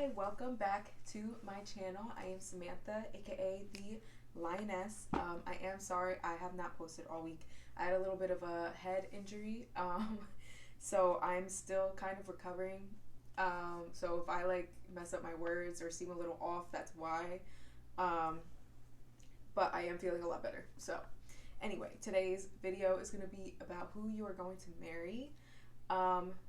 Hi, welcome back to my channel. I am Samantha, aka the Lioness. I am sorry I have not posted all week. I had a little bit of a head injury, so I'm still kind of recovering. So if I mess up my words or seem a little off, that's why. Um, but I am feeling a lot better. So anyway, today's video is going to be about who you are going to marry.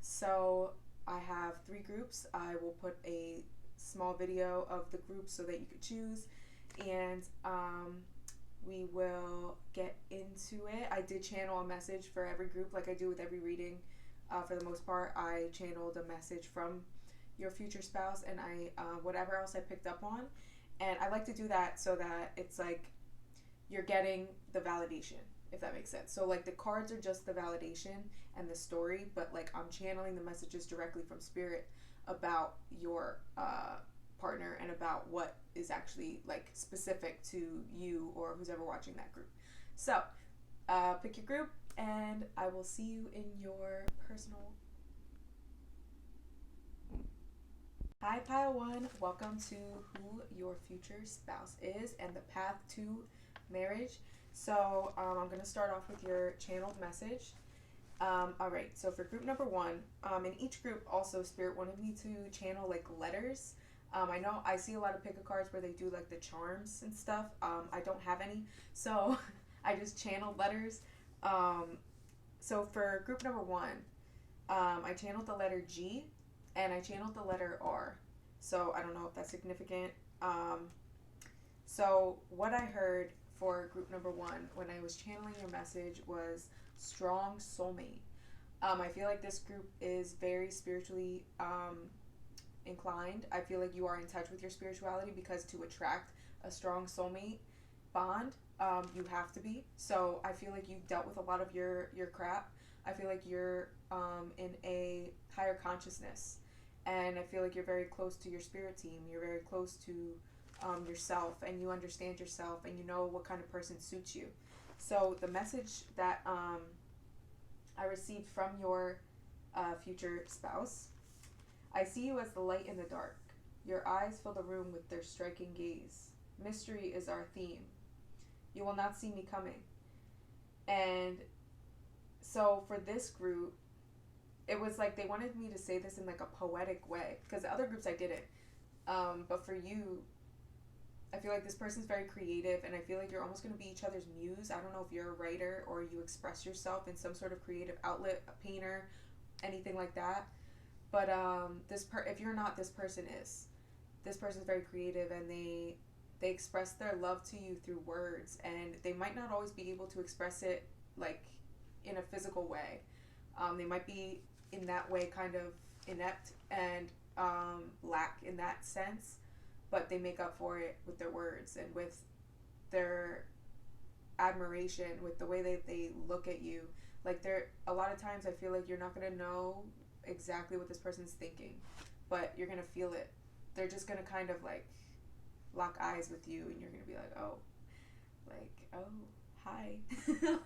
So I have 3 groups. I will put a small video of the groups so that you could choose, and we will get into it. I did channel a message for every group like I do with every reading. For the most part, I channeled a message from your future spouse, and I whatever else I picked up on, and I like to do that so that it's like you're getting the validation, if that makes sense. So like the cards are just the validation and the story, but like I'm channeling the messages directly from spirit about your partner and about what is actually like specific to you or who's ever watching that group. So pick your group and I will see you in your personal. Hi Pile 1, welcome to who your future spouse is and the path to marriage. So I'm going to start off with your channeled message. Alright, so for group number 1, in each group also Spirit wanted me to channel like letters. I know I see a lot of pick-a cards where they do like the charms and stuff. I don't have any, so I just channeled letters. So for group number 1, I channeled the letter G and I channeled the letter R. So I don't know if that's significant. So what I heard for group number 1 when I was channeling your message was strong soulmate. I feel like this group is very spiritually inclined. I feel like you are in touch with your spirituality because to attract a strong soulmate bond, you have to be. So I feel like you've dealt with a lot of your crap. I feel like you're in a higher consciousness, and I feel like you're very close to your spirit team. You're very close to yourself, and you understand yourself, and you know what kind of person suits you. So the message that I received from your future spouse: I see you as the light in the dark. Your eyes fill the room with their striking gaze. Mystery is our theme. You will not see me coming. And so for this group, it was like they wanted me to say this in like a poetic way, because the other groups I didn't. But for you, I feel like this person's very creative, and I feel like you're almost going to be each other's muse. I don't know if you're a writer or you express yourself in some sort of creative outlet, a painter, anything like that. But if you're not, this person is. This person's very creative, and they express their love to you through words, and they might not always be able to express it like in a physical way. They might be in that way kind of inept and lack in that sense, but they make up for it with their words and with their admiration, with the way that they look at you. Like a lot of times I feel like you're not going to know exactly what this person's thinking, but you're going to feel it. They're just going to kind of like lock eyes with you, and you're going to be like, oh, hi.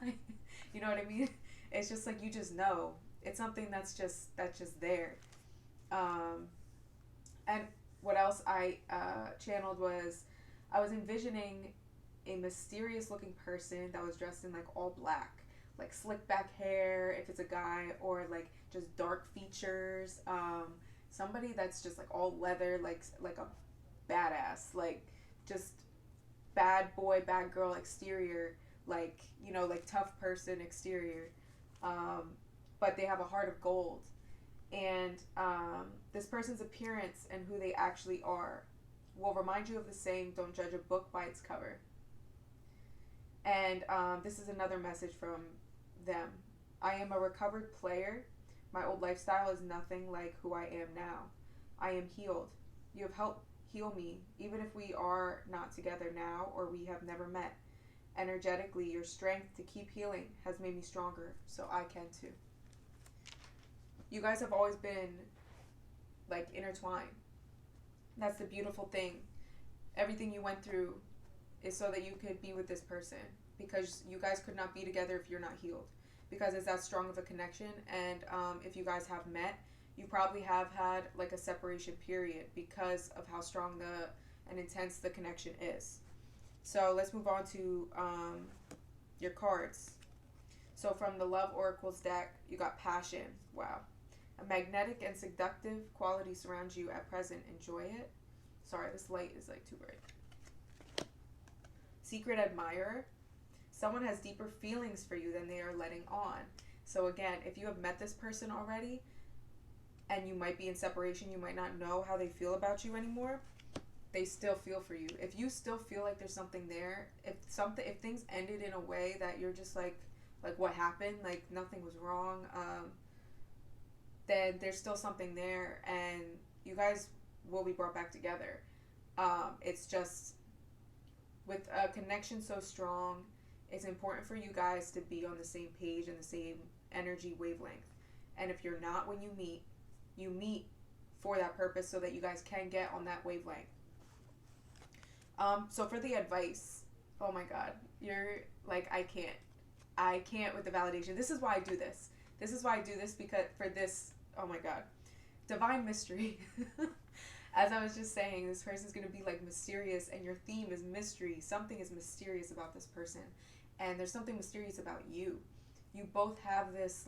Like, you know what I mean? It's just like you just know. It's something that's just there. And what else I channeled was I was envisioning a mysterious looking person that was dressed in like all black, like slick back hair if it's a guy, or like just dark features. Somebody that's just like all leather, like a badass, like just bad boy, bad girl exterior, like, you know, like tough person exterior. But they have a heart of gold. And this person's appearance and who they actually are will remind you of the saying, don't judge a book by its cover. And this is another message from them. I am a recovered player. My old lifestyle is nothing like who I am now. I am healed. You have helped heal me, even if we are not together now or we have never met. Energetically, your strength to keep healing has made me stronger, so I can too. You guys have always been like intertwined. That's the beautiful thing. Everything you went through is so that you could be with this person, because you guys could not be together if you're not healed, because it's that strong of a connection. And if you guys have met, You probably have had like a separation period because of how strong and intense the connection is. So let's move on to your cards. So from the Love Oracles deck, you got passion. Wow. A magnetic and seductive quality surrounds you at present. Enjoy it. Sorry, this light is like too bright. Secret admirer. Someone has deeper feelings for you than they are letting on. So again, if you have met this person already and you might be in separation, you might not know how they feel about you anymore. They still feel for you. If you still feel like there's something there, if things ended in a way that you're just like what happened, like nothing was wrong, then there's still something there, and you guys will be brought back together. It's just with a connection so strong, it's important for you guys to be on the same page and the same energy wavelength. And if you're not, when you meet for that purpose so that you guys can get on that wavelength. So for the advice, oh my God, you're like, I can't with the validation. This is why I do this. Because for this, oh my God, divine mystery. As I was just saying, this person's going to be like mysterious, and your theme is mystery. Something is mysterious about this person, and there's something mysterious about you. You both have this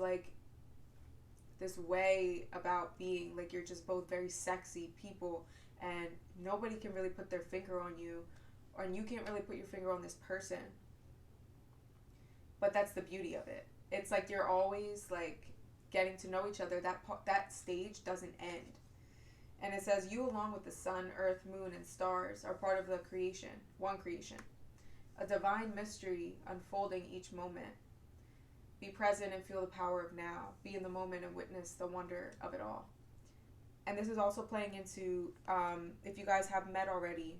way about being, like, you're just both very sexy people, and nobody can really put their finger on you, or you can't really put your finger on this person. But that's the beauty of it. It's like you're always like getting to know each other. That stage doesn't end. And it says, you along with the sun, earth, moon, and stars are part of the creation, one creation. A divine mystery unfolding each moment. Be present and feel the power of now. Be in the moment and witness the wonder of it all. And this is also playing into, if you guys have met already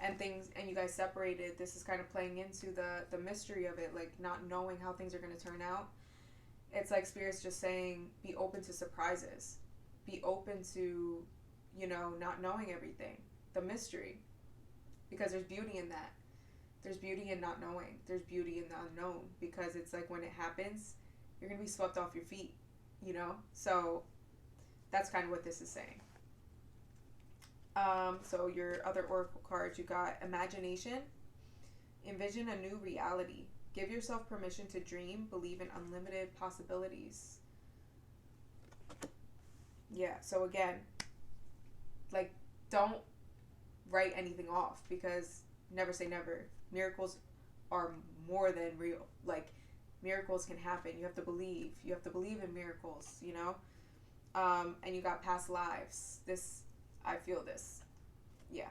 and you guys separated, this is kind of playing into the mystery of it, like not knowing how things are going to turn out. It's like Spirit's just saying, be open to surprises. Be open to, not knowing everything. The mystery. Because there's beauty in that. There's beauty in not knowing. There's beauty in the unknown. Because it's like when it happens, you're going to be swept off your feet. So that's kind of what this is saying. So your other oracle cards, you got imagination. Envision a new reality. Give yourself permission to dream. Believe in unlimited possibilities. Yeah, so again, like, don't write anything off, because never say never. Miracles are more than real. Like, miracles can happen. You have to believe. You have to believe in miracles, And you got past lives. I feel this. Yeah.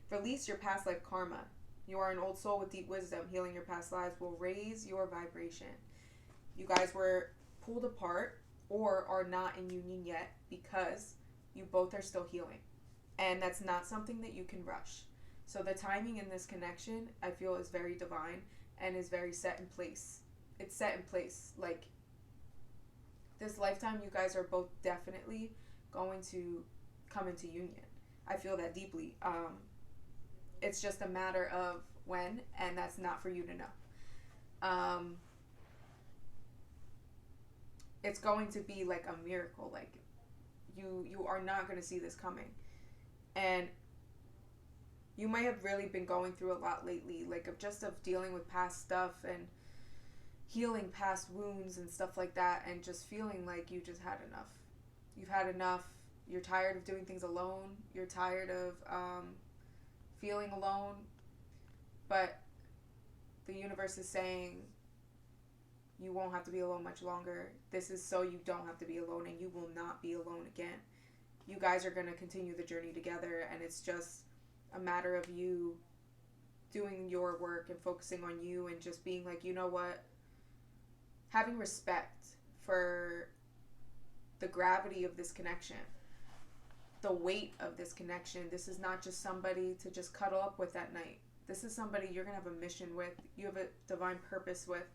Release your past life karma. You are an old soul with deep wisdom. Healing your past lives will raise your vibration. You guys were pulled apart or are not in union yet because you both are still healing. And that's not something that you can rush. So the timing in this connection, I feel, is very divine and is very set in place. It's set in place. Like, this lifetime, you guys are both definitely going to come into union. I feel that deeply. It's just a matter of when, and that's not for you to know. It's going to be like a miracle. Like, you are not going to see this coming. And you might have really been going through a lot lately, like of dealing with past stuff and healing past wounds and stuff like that, and just feeling like you just had enough. You've had enough. You're tired of doing things alone. You're tired of feeling alone. But the universe is saying, you won't have to be alone much longer. This is so you don't have to be alone, and you will not be alone again. You guys are going to continue the journey together, and it's just a matter of you doing your work and focusing on you and just being like, you know what? Having respect for the gravity of this connection, the weight of this connection. This is not just somebody to just cuddle up with at night. This is somebody you're going to have a mission with. You have a divine purpose with.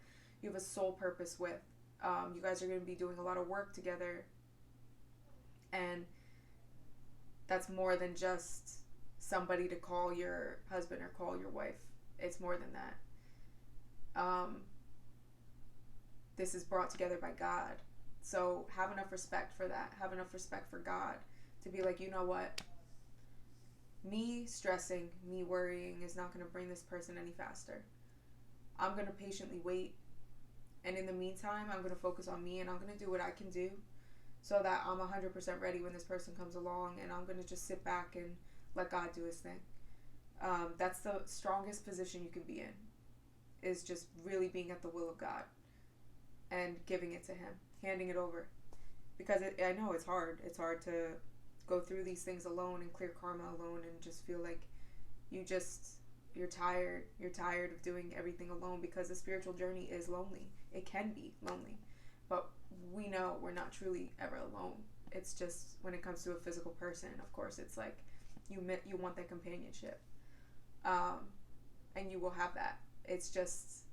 You have a soul purpose with. You guys are going to be doing a lot of work together. And that's more than just somebody to call your husband or call your wife. It's more than that. This is brought together by God. So have enough respect for that. Have enough respect for God to be like, you know what? Me stressing, me worrying is not going to bring this person any faster. I'm going to patiently wait. And in the meantime, I'm going to focus on me, and I'm going to do what I can do so that I'm 100% ready when this person comes along, and I'm going to just sit back and let God do his thing. That's the strongest position you can be in, is just really being at the will of God and giving it to him, handing it over. Because I know it's hard. It's hard to go through these things alone and clear karma alone and just feel like you're tired. You're tired of doing everything alone, because the spiritual journey is lonely. It can be lonely. But we know we're not truly ever alone. It's just when it comes to a physical person, of course, it's like you want that companionship. And you will have that. It's just,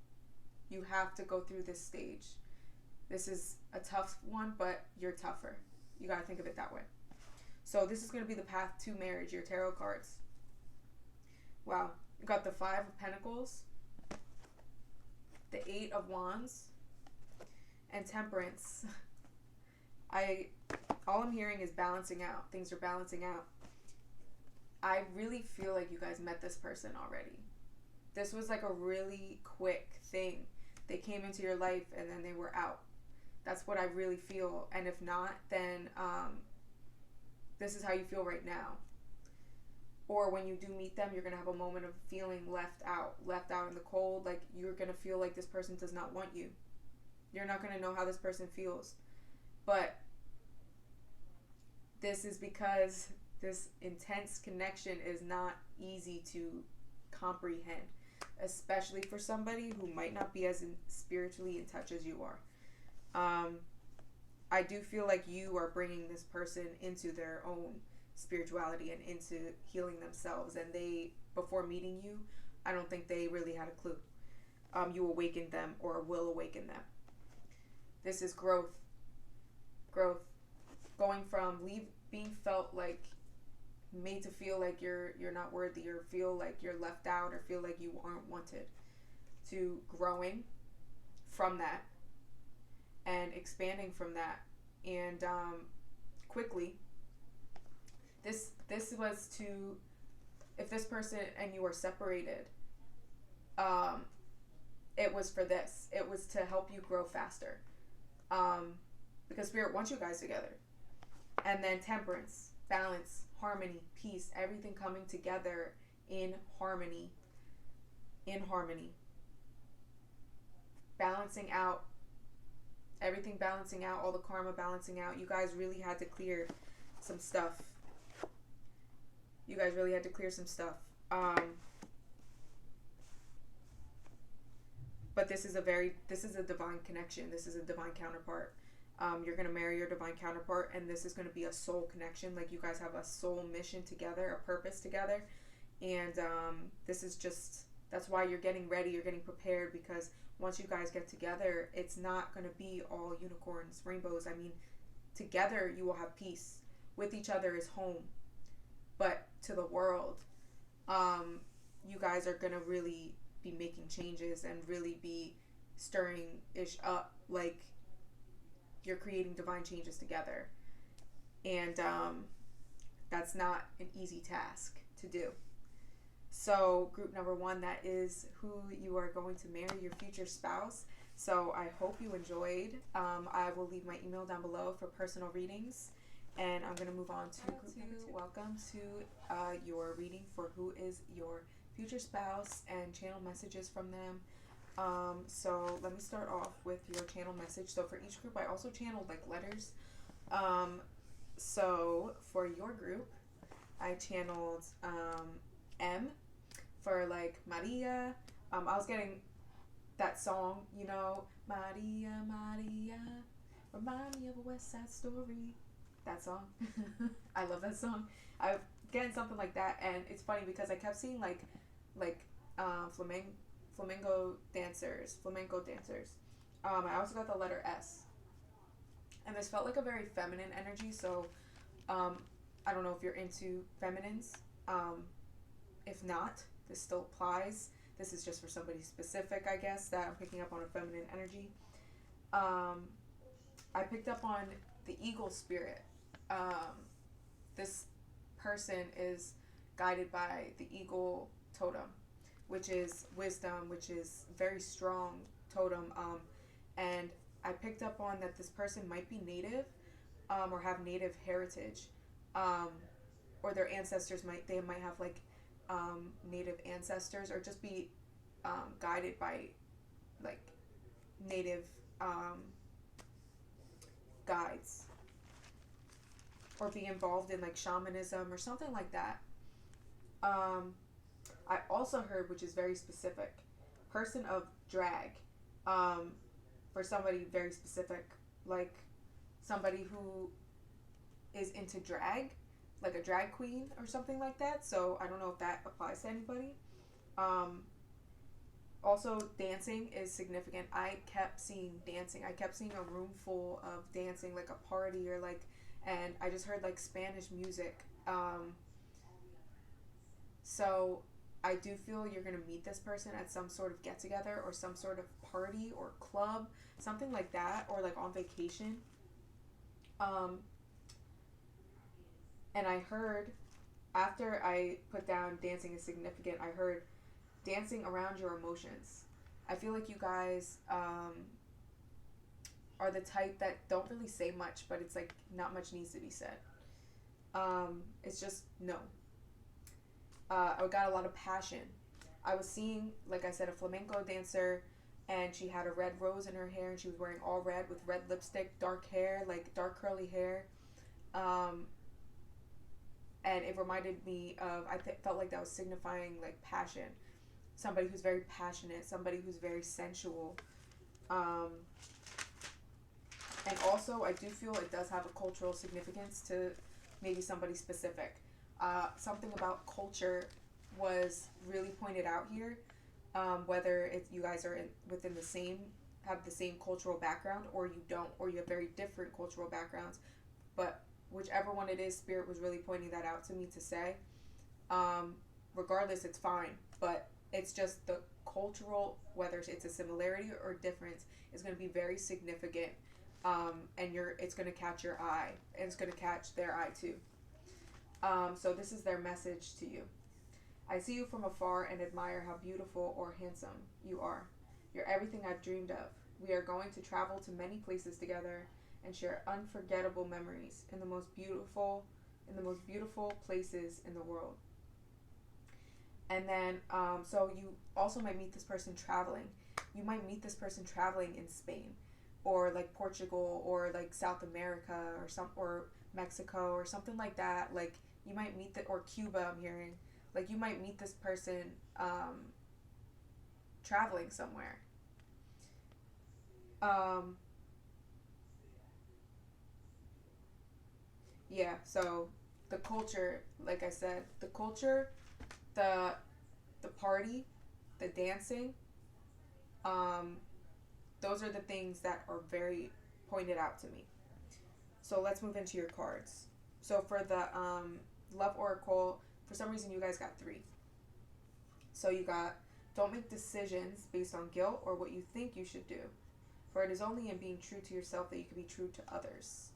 you have to go through this stage. This is a tough one, but you're tougher. You got to think of it that way. So this is going to be the path to marriage, your tarot cards. Wow. You got the 5 of Pentacles, the 8 of Wands, and Temperance. All I'm hearing is balancing out. Things are balancing out. I really feel like you guys met this person already. This was like a really quick thing. They came into your life and then they were out. That's what I really feel. And if not, then this is how you feel right now. Or when you do meet them, you're going to have a moment of feeling left out in the cold. Like you're going to feel like this person does not want you. You're not going to know how this person feels. But this is because this intense connection is not easy to comprehend, especially for somebody who might not be as spiritually in touch as you are. I do feel like you are bringing this person into their own spirituality and into healing themselves. And they, before meeting you, I don't think they really had a clue. You awakened them or will awaken them. This is growth. Going from being felt like, made to feel like you're not worthy, or feel like you're left out, or feel like you aren't wanted, to growing from that and expanding from that. And quickly, this was to, if this person and you are separated, it was for this. It was to help you grow faster. Because Spirit wants you guys together. And then Temperance, balance, harmony, peace, everything coming together in harmony. Balancing out. Everything balancing out, all the karma balancing out. You guys really had to clear some stuff. But this is a divine connection. This is a divine counterpart. You're going to marry your divine counterpart, and this is going to be a soul connection. Like you guys have a soul mission together, a purpose together. And this is just, that's why you're getting ready, you're getting prepared, because once you guys get together, it's not going to be all unicorns, rainbows. I mean, together you will have peace. With each other is home. But to the world, you guys are going to really be making changes and really be stirring-ish up, like you're creating divine changes together. And that's not an easy task to do. So group number 1, that is who you are going to marry, your future spouse. So I hope you enjoyed. I will leave my email down below for personal readings. And I'm going to move on to group number 2. Welcome to your reading for who is your future spouse and channel messages from them. So let me start off with your channel message. So for each group, I also channeled like letters. So for your group, I channeled M for like Maria. I was getting that song, you know, Maria, Maria, remind me of a West Side Story. That song. I love that song. I'm getting something like that, and it's funny because I kept seeing like flamenco dancers. I also got the letter S, and this felt like a very feminine energy. So I don't know if you're into feminines. If not, this still applies. This is just for somebody specific, I guess, that I'm picking up on a feminine energy. I picked up on the eagle spirit. This person is guided by the eagle totem, which is wisdom, which is very strong totem. And I picked up on that this person might be native, or have native heritage, um, or their ancestors might have like native ancestors, or just be guided by like native um, guides, or be involved in like shamanism or something like that. Um, I also heard, which is very specific, person of drag, um, for somebody very specific, like somebody who is into drag, like a drag queen or something like that. So I don't know if that applies to anybody. Um, Also, dancing is significant. I kept seeing dancing. I kept seeing a room full of dancing, like a party, or like, and I just heard like Spanish music. So I do feel you're gonna meet this person at some sort of get together or some sort of party or club, something like that, or like on vacation. Um, and I heard, after I put down dancing is significant, I heard dancing around your emotions. I feel like you guys are the type that don't really say much, but it's like not much needs to be said. It's just no. I got a lot of passion. I was seeing, like I said, a flamenco dancer, and she had a red rose in her hair, and she was wearing all red with red lipstick, dark hair, like dark curly hair. Um, and it reminded me of, felt like that was signifying like passion. Somebody who's very passionate, somebody who's very sensual. Um, and also, I do feel it does have a cultural significance to maybe somebody specific. Something about culture was really pointed out here. Whether you guys are within the same, have the same cultural background, or you don't, or you have very different cultural backgrounds. But whichever one it is, Spirit was really pointing that out to me to say. Regardless, it's fine. But it's just the cultural, whether it's a similarity or difference, is going to be very significant. And it's going to catch your eye, and it's going to catch their eye too. So this is their message to you. I see you from afar and admire how beautiful or handsome you are. You're everything I've dreamed of. We are going to travel to many places together and share unforgettable memories in the most beautiful places in the world. And then, so you also might meet this person traveling. You might meet this person traveling in Spain, or like Portugal, or like South America, or Mexico, or something like that. Like you might meet or Cuba. I'm hearing, like you might meet this person traveling somewhere. Yeah. So the culture, like I said, the culture, the party, the dancing, um, those are the things that are very pointed out to me. So let's move into your cards. So for the love oracle, for some reason you guys got 3. So you got, don't make decisions based on guilt or what you think you should do, for it is only in being true to yourself that you can be true to others.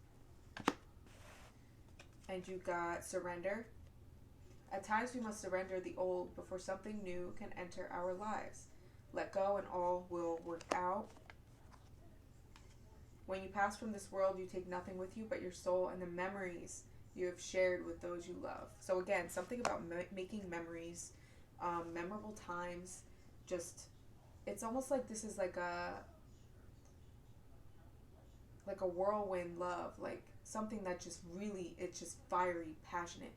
And you got surrender. At times we must surrender the old before something new can enter our lives. Let go and all will work out. When you pass from this world, you take nothing with you but your soul and the memories you have shared with those you love. So again, something about making memories, memorable times. Just, it's almost like this is like a whirlwind love, like something that just really, it's just fiery, passionate.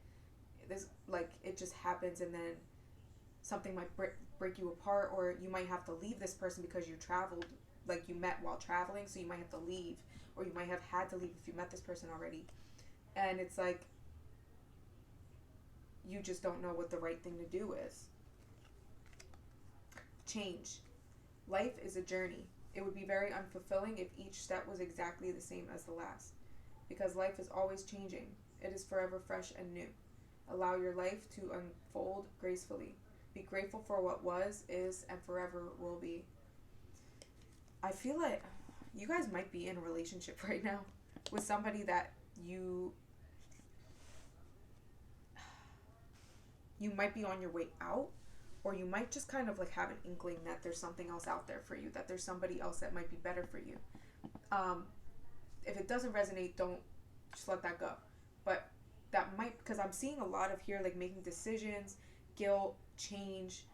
This, like, it just happens, and then something might break you apart, or you might have to leave this person because you traveled, like you met while traveling, so you might have to leave, or you might have had to leave if you met this person already. And it's like you just don't know what the right thing to do is. Change. Life is a journey. It would be very unfulfilling if each step was exactly the same as the last, because life is always changing. It is forever fresh and new. Allow your life to unfold gracefully. Be grateful for what was, is, and forever will be. I feel like you guys might be in a relationship right now with somebody that you might be on your way out, or you might just kind of like have an inkling that there's something else out there for you, that there's somebody else that might be better for you. If it doesn't resonate, don't just let that go. But that might, because I'm seeing a lot of here like making decisions, guilt, change,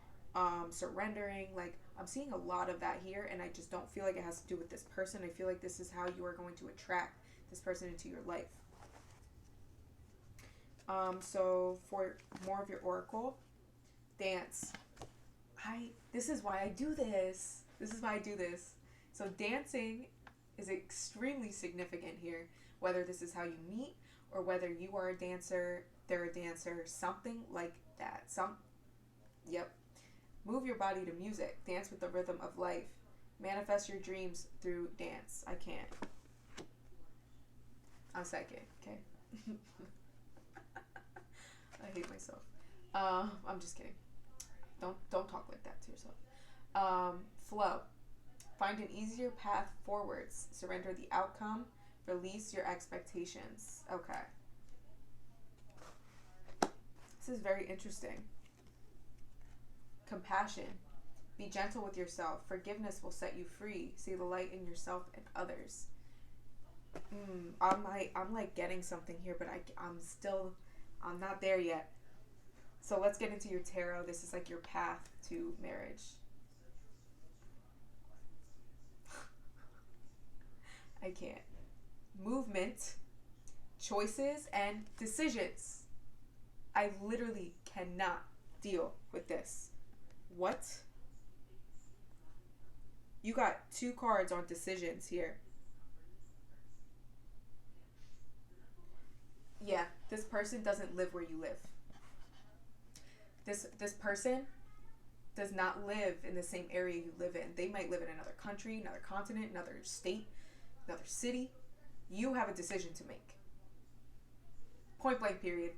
surrendering. Like I'm seeing a lot of that here, and I just don't feel like it has to do with this person. I feel like this is how you are going to attract this person into your life. So for more of your oracle, dance. This is why I do this. So dancing is extremely significant here, whether this is how you meet or whether you are a dancer, they're a dancer, something like that. Yep. Move your body to music. Dance with the rhythm of life. Manifest your dreams through dance. I can't. I'm psychic, okay? I hate myself. I'm just kidding. Don't talk like that to yourself. Flow. Find an easier path forwards. Surrender the outcome. Release your expectations. Okay. This is very interesting. Compassion. Be gentle with yourself. Forgiveness will set you free. See the light in yourself and others. I'm like getting something here, but I'm not there yet. So let's get into your tarot. This is like your path to marriage. I can't. Movement, choices, and decisions. I literally cannot deal with this. What? You got 2 cards on decisions here. Yeah, this person doesn't live where you live. This person does not live in the same area you live in. They might live in another country, another continent, another state, another city. You have a decision to make. Point blank, period.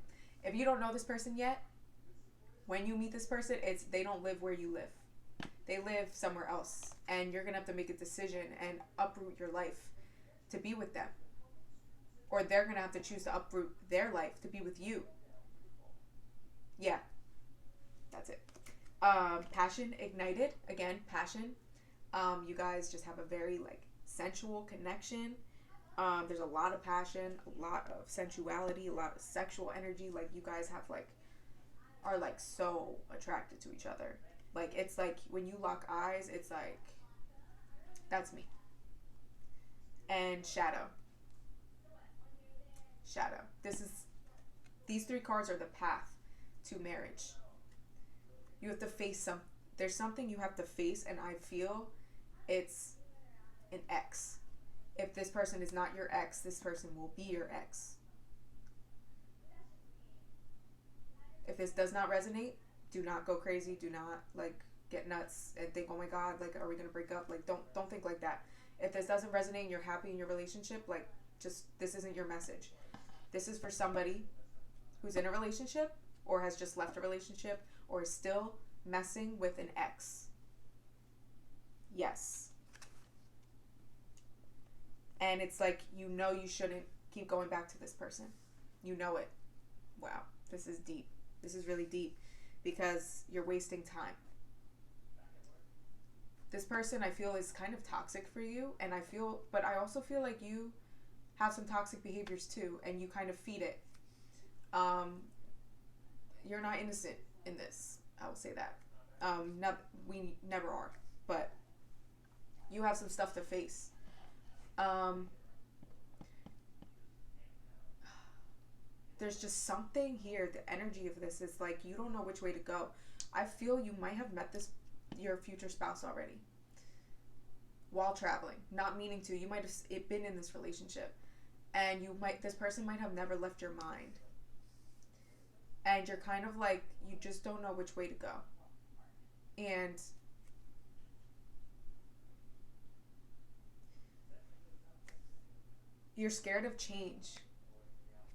If you don't know this person yet, when you meet this person, they don't live where you live. They live somewhere else. And you're going to have to make a decision and uproot your life to be with them. Or they're going to have to choose to uproot their life to be with you. Yeah. That's it. Passion ignited. Again, passion. You guys just have a very like sensual connection. There's a lot of passion, a lot of sensuality, a lot of sexual energy. Like you guys have are like so attracted to each other. Like it's like when you lock eyes, it's like that's me. And shadow. These 3 cards are the path to marriage. You have to face there's something you have to face, and I feel it's an ex. If this person is not your ex, this person will be your ex. If this does not resonate, do not go crazy. Do not like get nuts and think, oh my God, like, are we going to break up? Like, don't think like that. If this doesn't resonate and you're happy in your relationship, like, just, this isn't your message. This is for somebody who's in a relationship or has just left a relationship or is still messing with an ex. Yes. And it's like, you shouldn't keep going back to this person. You know it. Wow. This is deep. This is really deep because you're wasting time. This person I feel is kind of toxic for you, but I also feel like you have some toxic behaviors too, and you kind of feed it. You're not innocent in this. I will say that. We never are, but you have some stuff to face. There's just something here. The energy of this is like you don't know which way to go. I feel you might have met your future spouse already while traveling, not meaning to. You might have been in this relationship, and this person might have never left your mind, and you're kind of like you just don't know which way to go, and you're scared of change.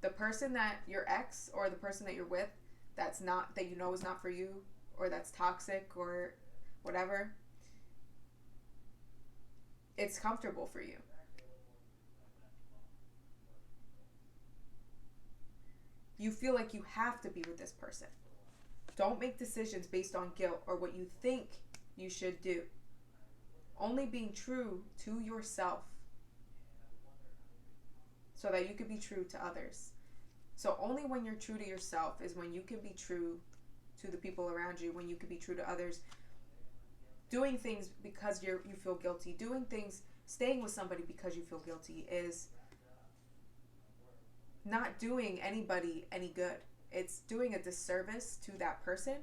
The person that your ex or the person that you're with that you know is not for you, or that's toxic or whatever, it's comfortable for you. You feel like you have to be with this person. Don't make decisions based on guilt or what you think you should do. Only being true to yourself so that you can be true to others. So only when you're true to yourself is when you can be true to the people around you, when you can be true to others. Doing things because you feel guilty, doing things, staying with somebody because you feel guilty is not doing anybody any good. It's doing a disservice to that person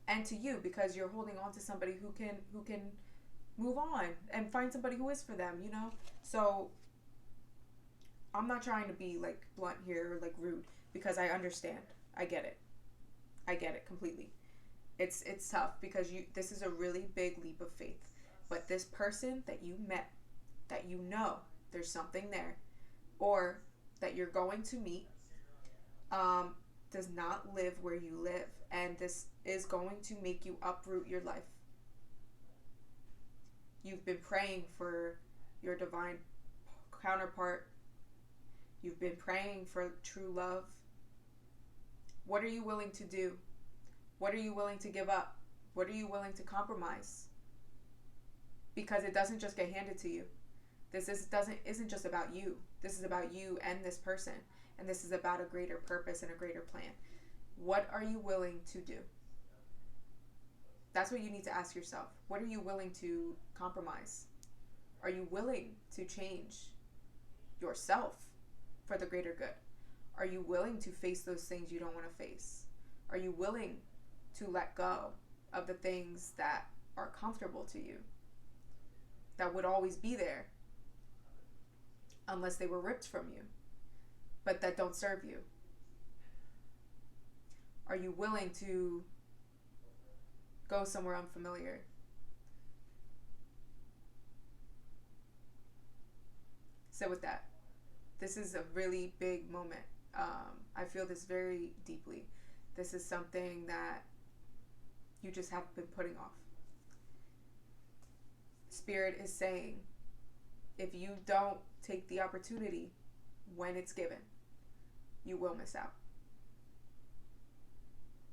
and to you, because you're holding on to somebody who can move on and find somebody who is for them, you know? So I'm not trying to be like blunt here or like rude, because I understand. I get it. I get it completely. It's tough because this is a really big leap of faith. But this person that you met, that you know there's something there, or that you're going to meet, does not live where you live, and this is going to make you uproot your life. You've been praying for your divine counterpart. You've been praying for true love. What are you willing to do? What are you willing to give up? What are you willing to compromise? Because it doesn't just get handed to you. This isn't just about you. This is about you and this person. And this is about a greater purpose and a greater plan. What are you willing to do? That's what you need to ask yourself. What are you willing to compromise? Are you willing to change yourself for the greater good? Are you willing to face those things you don't want to face? Are you willing to let go of the things that are comfortable to you, that would always be there unless they were ripped from you, but that don't serve you? Are you willing to go somewhere unfamiliar? Sit with that. This is a really big moment. I feel this very deeply. This is something that you just have been putting off. Spirit is saying, if you don't take the opportunity when it's given, you will miss out.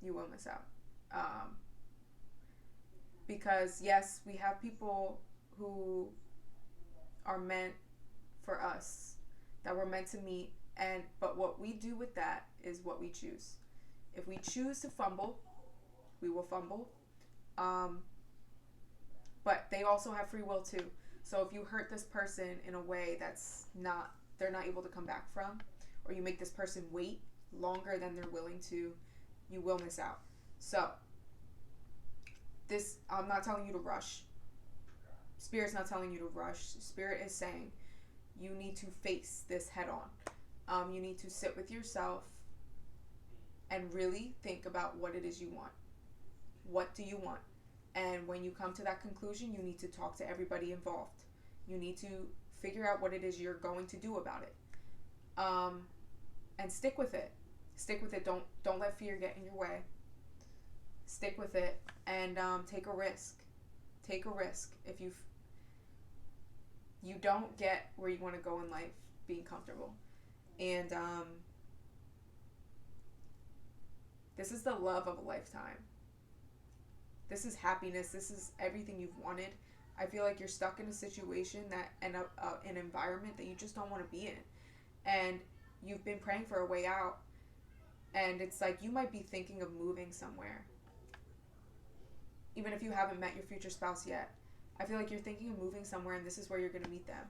You will miss out. Because yes, we have people who are meant for us, that we're meant to meet, but what we do with that is what we choose. If we choose to fumble, we will fumble. But they also have free will too. So if you hurt this person in a way they're not able to come back from, or you make this person wait longer than they're willing to, you will miss out. So I'm not telling you to rush. Spirit's not telling you to rush. Spirit is saying you need to face this head on. You need to sit with yourself and really think about what it is you want. What do you want? And when you come to that conclusion, you need to talk to everybody involved. You need to figure out what it is you're going to do about it. And stick with it. Stick with it. Don't let fear get in your way. Stick with it and take a risk. Take a risk. If you don't get where you want to go in life being comfortable. And this is the love of a lifetime. This is happiness. This is everything you've wanted. I feel like you're stuck in a situation and an environment that you just don't want to be in. And you've been praying for a way out. And it's like you might be thinking of moving somewhere. Even if you haven't met your future spouse yet. I feel like you're thinking of moving somewhere, and this is where you're going to meet them.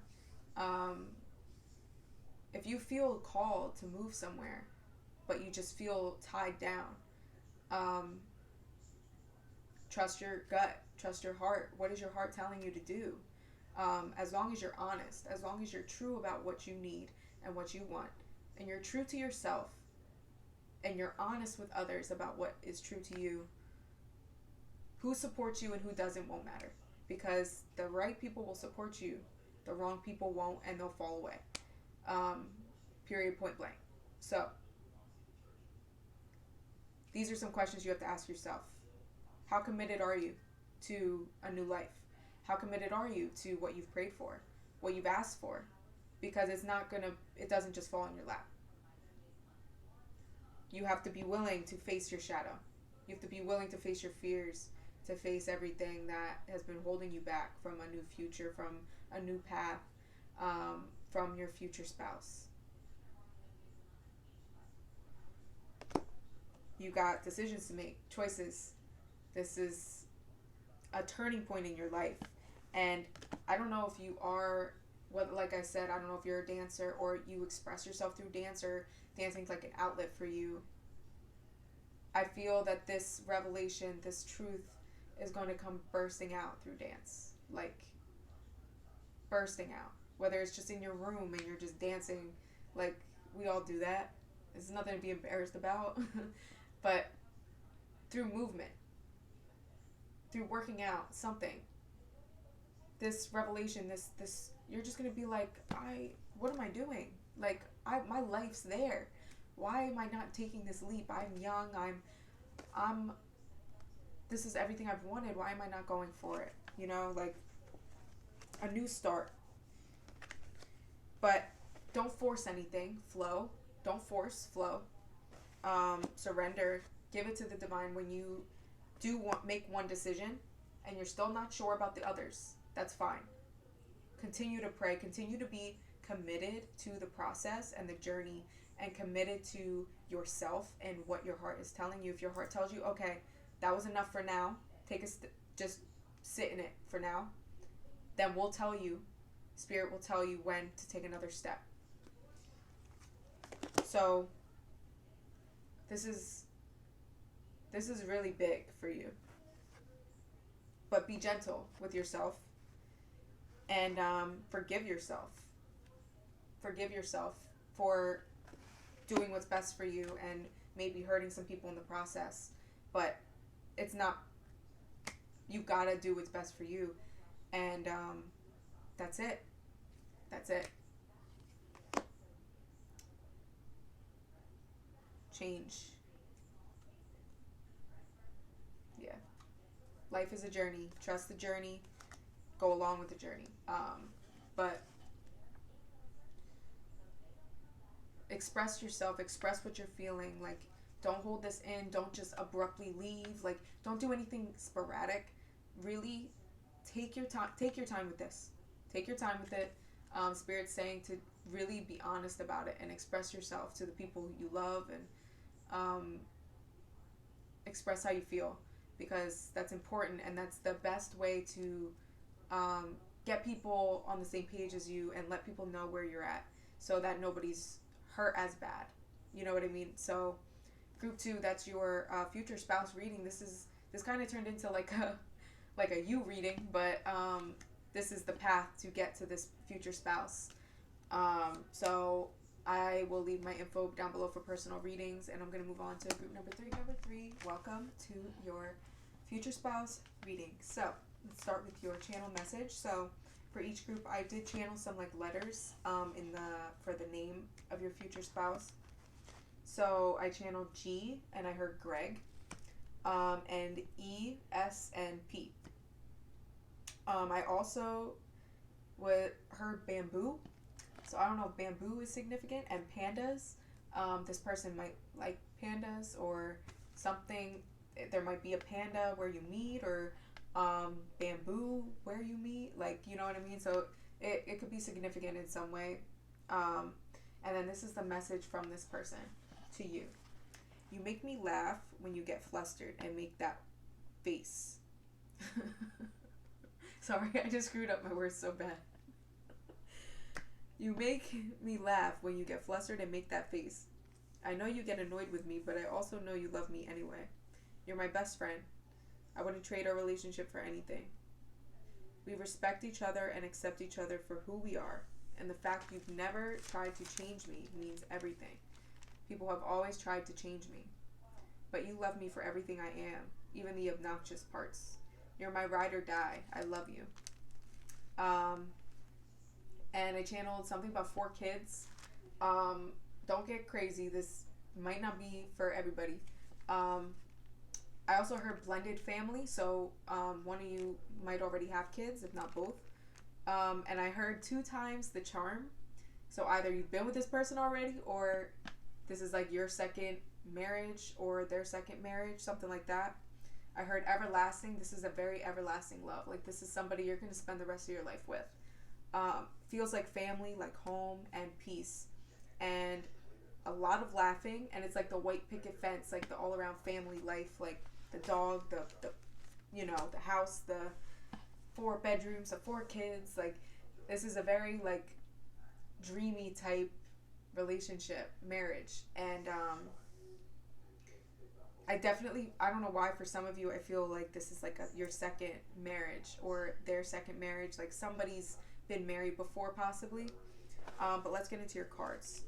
If you feel called to move somewhere, but you just feel tied down, trust your gut, trust your heart. What is your heart telling you to do? As long as you're honest, as long as you're true about what you need and what you want, and you're true to yourself, and you're honest with others about what is true to you, who supports you and who doesn't won't matter. Because the right people will support you, the wrong people won't, and they'll fall away. Period, point blank. So, these are some questions you have to ask yourself. How committed are you to a new life? How committed are you to what you've prayed for, what you've asked for? Because it doesn't just fall in your lap. You have to be willing to face your shadow. You have to be willing to face your fears, to face everything that has been holding you back from a new future, from a new path, from your future spouse. You got decisions to make, choices. This is a turning point in your life. And I don't know if you are, like I said, I don't know if you're a dancer or you express yourself through dance, or dancing's like an outlet for you. I feel that this revelation, this truth, is going to come bursting out through dance. Like, bursting out. Whether it's just in your room and you're just dancing, like, we all do that. It's nothing to be embarrassed about. But through movement, through working out, something. This revelation, this you're just going to be like, what am I doing? Like, my life's there. Why am I not taking this leap? I'm young. This is everything I've wanted. Why am I not going for it? You know, like a new start. But don't force anything. Flow. Don't force. Flow. Surrender. Give it to the divine. When you do make one decision and you're still not sure about the others, that's fine. Continue to pray. Continue to be committed to the process and the journey, and committed to yourself and what your heart is telling you. If your heart tells you, okay, that was enough for now, just sit in it for now, then we'll tell you, Spirit will tell you when to take another step. So this is really big for you. But be gentle with yourself, and forgive yourself. Forgive yourself for doing what's best for you and maybe hurting some people in the process. But it's not, you gotta do what's best for you. And that's it. That's it. Change. Yeah. Life is a journey. Trust the journey. Go along with the journey. But express yourself. Express what you're feeling. Like, don't hold this in. Don't just abruptly leave. Like, don't do anything sporadic. Really take your time. Take your time with this. Take your time with it. Spirit's saying to really be honest about it and express yourself to the people you love, and express how you feel, because that's important, and that's the best way to get people on the same page as you and let people know where you're at, so that nobody's hurt as bad. You know what I mean? So group 2, that's your future spouse reading. This kind of turned into like a you reading, but this is the path to get to this future spouse. So I will leave my info down below for personal readings, and I'm going to move on to group number 3. Number 3, welcome to your future spouse reading. So let's start with your channel message. So for each group, I did channel some like letters for the name of your future spouse. So I channeled G, and I heard Greg, and E, S, and P. I also heard bamboo. So I don't know if bamboo is significant, and pandas. This person might like pandas or something. There might be a panda where you meet, or bamboo where you meet. Like, you know what I mean? So it could be significant in some way. And then this is the message from this person to you. You make me laugh when you get flustered and make that face. Sorry, I just screwed up my words so bad. You make me laugh when you get flustered and make that face. I know you get annoyed with me, but I also know you love me anyway. You're my best friend. I wouldn't trade our relationship for anything. We respect each other and accept each other for who we are, and the fact you've never tried to change me means everything. People have always tried to change me, but you love me for everything I am, even the obnoxious parts. You're my ride or die. I love you. And I channeled something about 4 kids. Don't get crazy. This might not be for everybody. I also heard blended family, so one of you might already have kids, if not both. And I heard 2 times the charm. So either you've been with this person already, or this is like your second marriage or their second marriage, something like that. I heard everlasting. This is a very everlasting love. Like this is somebody you're going to spend the rest of your life with. Feels like family, like home and peace. And a lot of laughing. And it's like the white picket fence, like the all around family life, like the dog, the the house, the 4 bedrooms, the 4 kids. Like this is a very like dreamy type relationship, marriage. And I don't know why for some of you I feel like this is like your second marriage or their second marriage, like somebody's been married before possibly. But let's get into your cards.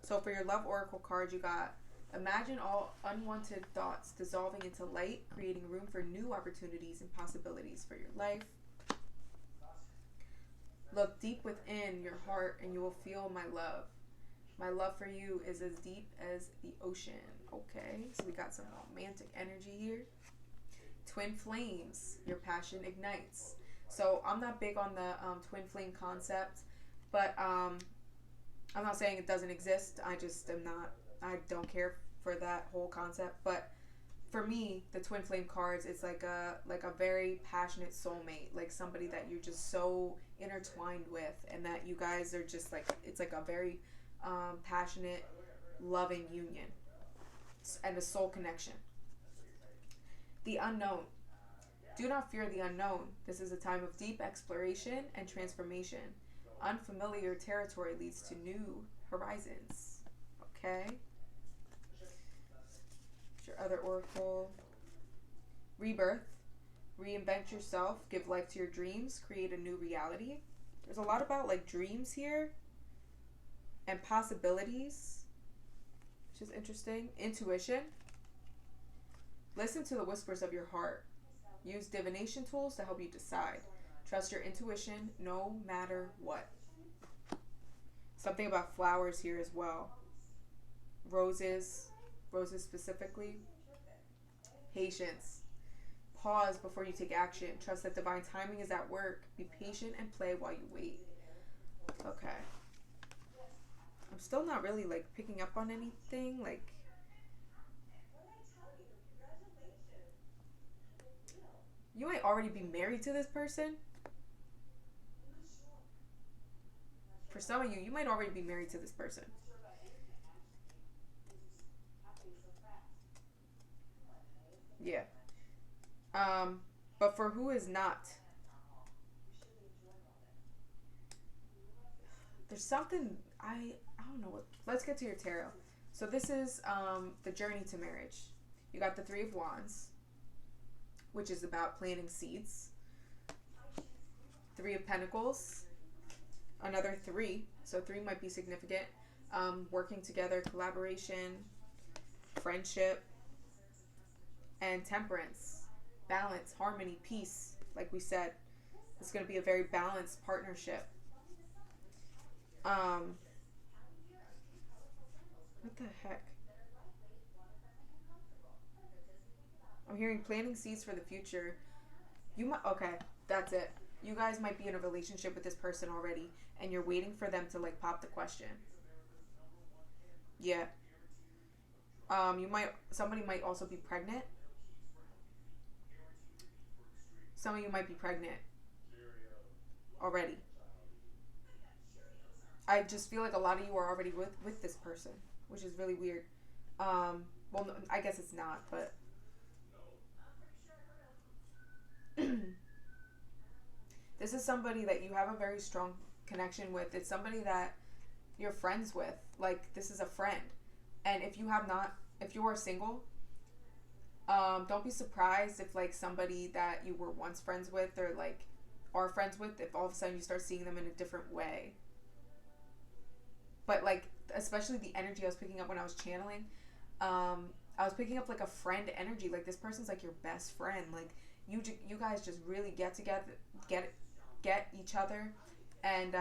So for your love oracle card, you got imagine all unwanted thoughts dissolving into light, creating room for new opportunities and possibilities for your life. Look deep within your heart and you will feel my love. My love for you is as deep as the ocean. Okay, so we got some romantic energy here. Twin flames, your passion ignites. So I'm not big on the twin flame concept, but I'm not saying it doesn't exist. I just am not, I don't care for that whole concept. But for me, the twin flame cards, it's like a very passionate soulmate, like somebody that you're just so intertwined with, and that you guys are just like, it's like a very passionate, loving union and a soul connection. The unknown. Do not fear the unknown. This is a time of deep exploration and transformation. Unfamiliar territory leads to new horizons. Okay. Your other oracle. Rebirth. Reinvent yourself. Give life to your dreams. Create a new reality. There's a lot about like dreams here and possibilities, which is interesting. Intuition. Listen to the whispers of your heart. Use divination tools to help you decide. Trust your intuition no matter what. Something about flowers here as well. Roses specifically. Patience. Pause before you take action. Trust that divine timing is at work. Be patient and play while you wait. Okay. I'm still not really like picking up on anything. Like, you might already be married to this person. For some of you, you might already be married to this person. Yeah. But for who is not, there's something I don't know what. Let's get to your tarot. So this is the journey to marriage. You got the 3 of Wands, which is about planting seeds. 3 of Pentacles, another 3. So 3 might be significant. Working together, collaboration, friendship, and temperance, balance, harmony, peace. Like we said, it's going to be a very balanced partnership. What the heck? I'm hearing planting seeds for the future. You might, okay, that's it. You guys might be in a relationship with this person already, and you're waiting for them to like pop the question. Yeah. Somebody might also be pregnant. Some of you might be pregnant already. I just feel like a lot of you are already with this person, which is really weird. Well, no, I guess it's not, but this is somebody that you have a very strong connection with. It's somebody that you're friends with. Like, this is a friend. And if you are single, don't be surprised if like somebody that you were once friends with or like are friends with, if all of a sudden you start seeing them in a different way. But like, especially the energy I was picking up when I was channeling, I was picking up like a friend energy. Like, this person's like your best friend. Like, you guys just really get together, get each other, and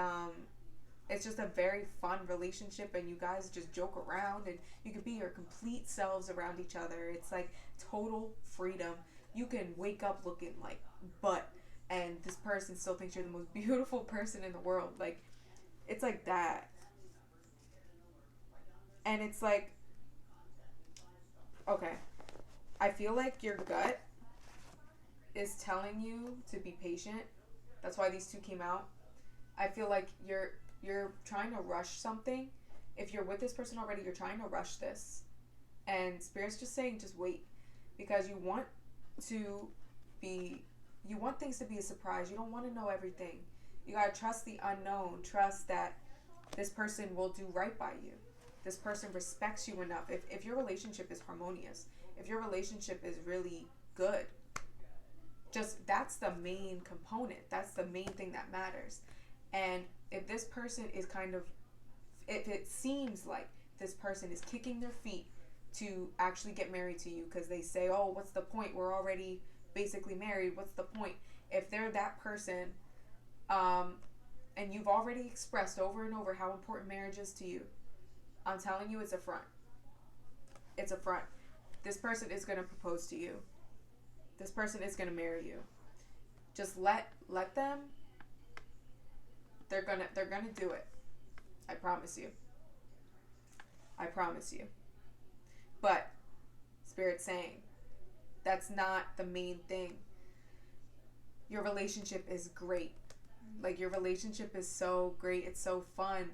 it's just a very fun relationship, and you guys just joke around, and you can be your complete selves around each other. It's like total freedom. You can wake up looking like butt, and this person still thinks you're the most beautiful person in the world. Like, it's like that. And it's like, okay, I feel like your gut is telling you to be patient. That's why these two came out. I feel like you're trying to rush something. If you're with this person already, you're trying to rush this. And Spirit's just saying just wait, because to you want things to be a surprise. You don't want to know everything. You got to trust the unknown. Trust that this person will do right by you. This person respects you enough. If your relationship is harmonious, if your relationship is really good, just that's the main component. That's the main thing that matters. And if this person is if it seems like this person is kicking their feet to actually get married to you, because they say, oh, what's the point? We're already basically married. What's the point? If they're that person, and you've already expressed over and over how important marriage is to you, I'm telling you, it's a front. It's a front. This person is going to propose to you. This person is going to marry you. Just let them. They're gonna do it. I promise you. I promise you. But Spirit's saying that's not the main thing. Your relationship is great. Like, your relationship is so great. It's so fun.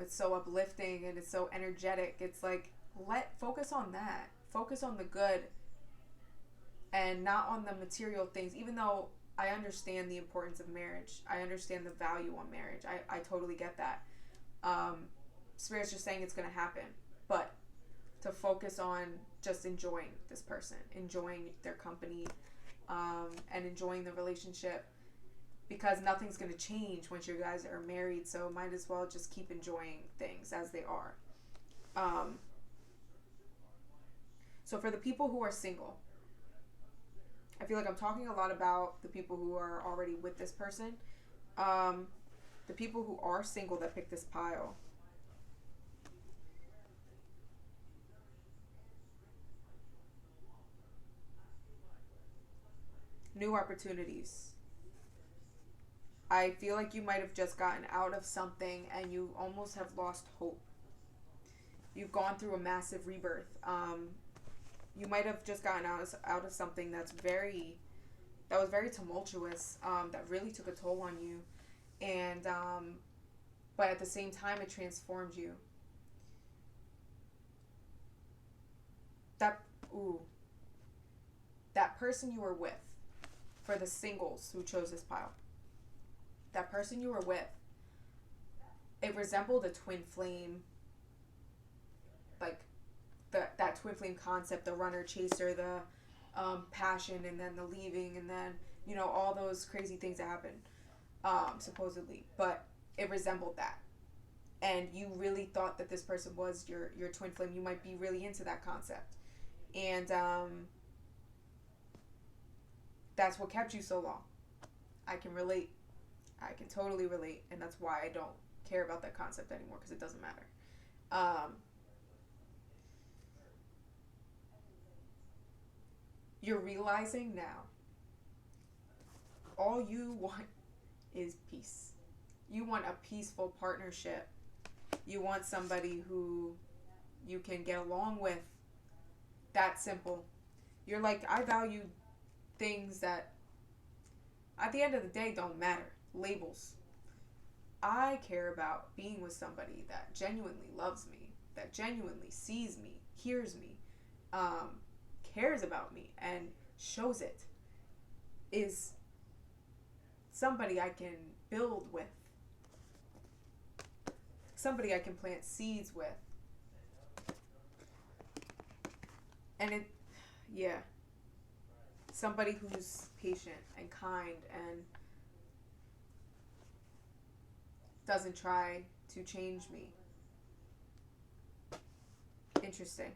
It's so uplifting, and it's so energetic. It's like, focus on that. Focus on the good and not on the material things. Even though I understand the importance of marriage, I understand the value on marriage. I totally get that. Spirit's just saying it's going to happen. But to focus on just enjoying this person, enjoying their company, and enjoying the relationship, because nothing's going to change once you guys are married, so might as well just keep enjoying things as they are. So for the people who are single, I feel like I'm talking a lot about the people who are already with this person. The people who are single that pick this pile, new opportunities. I feel like you might have just gotten out of something and you almost have lost hope. You've gone through a massive rebirth. You might have just gotten out of something that was very tumultuous, that really took a toll on you. And but at the same time, it transformed you. That person you were with, for the singles who chose this pile, that person you were with, it resembled a twin flame, like that twin flame concept, the runner chaser, the passion, and then the leaving, and then all those crazy things that happen, supposedly. But it resembled that, and you really thought that this person was your twin flame. You might be really into that concept, and that's what kept you so long. I can relate. I can totally relate, and that's why I don't care about that concept anymore, because it doesn't matter. You're realizing now, all you want is peace. You want a peaceful partnership. You want somebody who you can get along with. That simple. You're like, I value things that at the end of the day don't matter. Labels. I care about being with somebody that genuinely loves me, that genuinely sees me, hears me, cares about me, and shows it. Is somebody I can build with, somebody I can plant seeds with. And somebody who's patient and kind and doesn't try to change me. Interesting.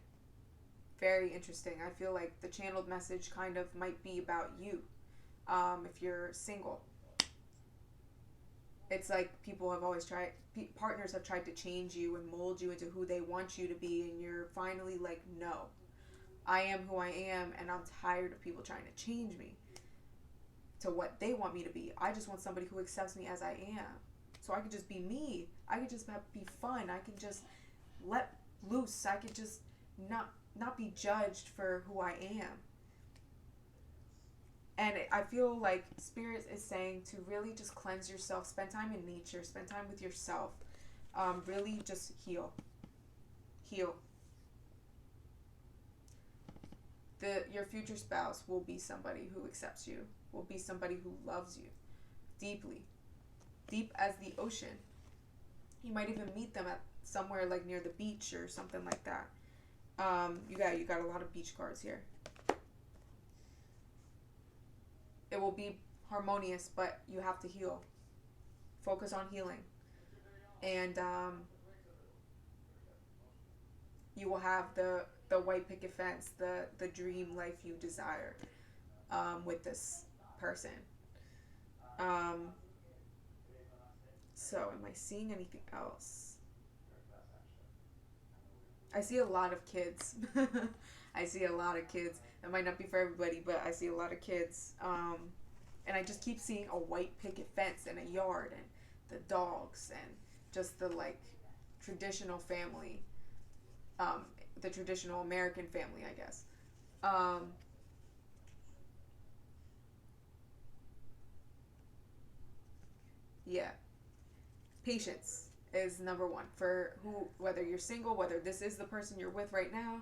Very interesting. I feel like the channeled message kind of might be about you, if you're single. It's like people have always tried, partners have tried to change you and mold you into who they want you to be, and you're finally like, no, I am who I am, and I'm tired of people trying to change me to what they want me to be. I just want somebody who accepts me as I am. So I could just be me. I could just be fun. I could just let loose. I could just not be judged for who I am. And I feel like Spirit is saying to really just cleanse yourself, spend time in nature, spend time with yourself, really just heal. Heal. Your future spouse will be somebody who accepts you, will be somebody who loves you deeply, deep as the ocean. You might even meet them at somewhere like near the beach or something like that. You got a lot of beach cards here. It will be harmonious, but you have to heal. Focus on healing, and you will have the white picket fence, the dream life you desire, with this person. So, am I seeing anything else? I see a lot of kids. I see a lot of kids. That might not be for everybody, but I see a lot of kids. And I just keep seeing a white picket fence in a yard, and the dogs, and just the like traditional family, the traditional American family, I guess. Yeah, patience is number one for whether you're single, whether this is the person you're with right now.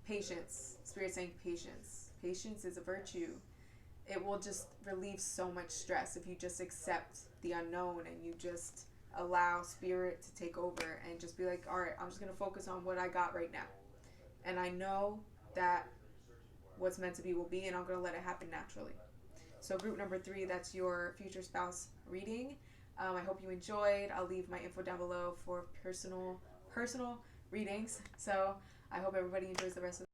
Patience. Spirit saying patience. Patience is a virtue. It will just relieve so much stress if you just accept the unknown and you just allow Spirit to take over and just be like, all right, I'm just going to focus on what I got right now. And I know that what's meant to be will be, and I'm going to let it happen naturally. So group number 3, that's your future spouse reading. I hope you enjoyed. I'll leave my info down below for personal readings. So I hope everybody enjoys the rest of